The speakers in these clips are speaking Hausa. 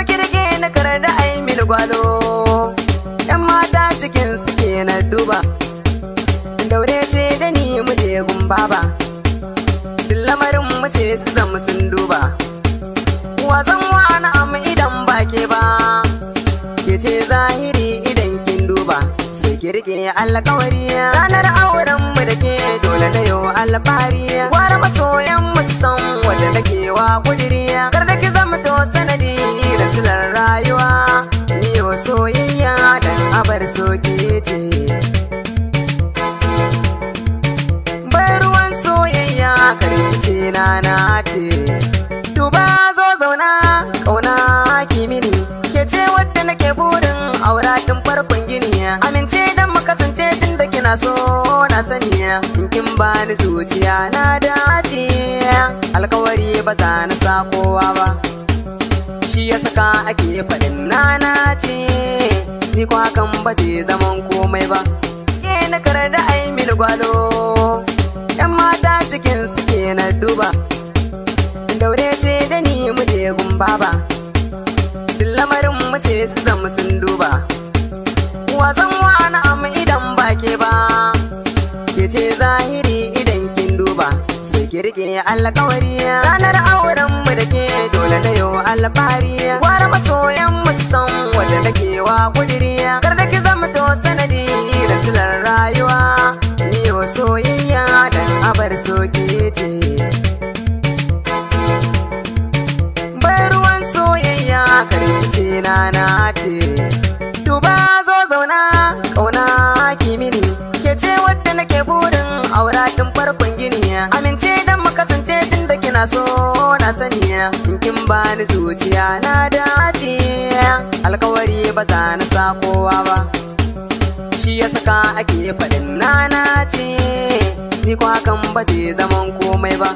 kirge na karar da ai mil gwalo. Yan mata cikin suke na duba, daure ce da ni mu je gun baba. Duk lamarin mu ce su zama sun duba, wasan wani amma idan ba ke ba, ke ce zahiri idan kin duba. Sai ki rike alkawari ranar auren mu da ke dole na yau alfahari. Gwara masoyan mu su san wanda nake wa kudiri, kar da ki zama to sanadi da silar rayuwa. Ni yau soyayya dan abar soke ce, bai ruwan soyayya karkice na ce. Duba zo zauna kauna ki mini, ke ce wadda nake burin aura tun farkon gini. Amince dan mu kasance tun da kina so na sani, in kin bani zuciya na dace. Alkawari ba za na sa kowa ba, shi ya saka ake faɗin nana ce. Ni ko hakan ba zai zaman komai ba, ke na karar da ai mil gwalo. Yan mata cikin suke na duba, daure ce da ni mu je gun baba. Duk lamarin mu ce su zama sun duba, wasan wani amma idan ba ke ba, ke ce zahiri idan kin duba. Sai ki rike alkawari ranar auren mu da ke dole na yau alfahari. Gwara masoyan mu su san wanda nake wa kudiri, kar da ki zama to sanadi da silar rayuwa. Ni yau soyayya dan abar soke ce, bai ruwan soyayya karkice na ce. Duba zo zauna kauna ki mini, ke ce wadda nake burin aura tun farkon gini. Amince dan mu kasance tun da kina so na sani, in kin bani zuciya na dace. Alkawari ba za na sa kowa ba, shi ya saka ake faɗin nana ce. Ni ko hakan ba zai zaman komai ba.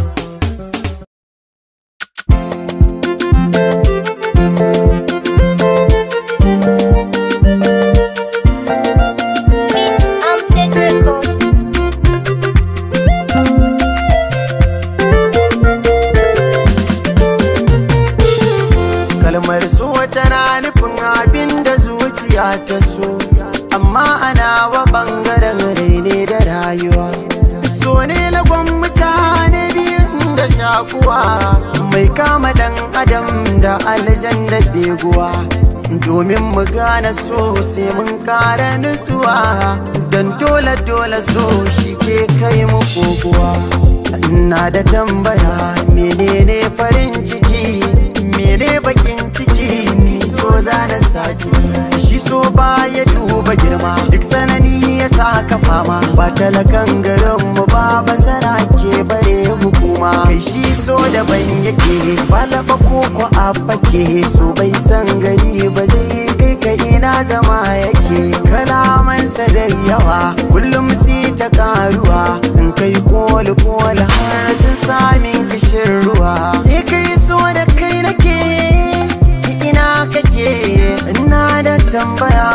Kalmar so tana nufin abin da zuciya ta so, amma ana wa bangaren raine da rayuwa. So ne lagon mutane biyun da shakuwa, mai kama dan adam da aljan da beguwa. Domin mu gane so sai mun kara nutsuwa, don dole so shi ke kai mu kokowa. Ina da tambaya, menene farin ciki, mene bakin ciki? Ni so zana saki, shi so baya duba girma, duk sanani ya saka fama. Ba talakan garin mu ba basara ke bare hukuma, kai shi so daban yake balaba koko a fake. So bai san gari ba zai kai ka ina zama yake, kalamansa da yawa kullum si ta karuwa. Sun kai koli har sun samin kishin ruwa. Ni kai so da kai nake, ina kake? Ina da tambaya,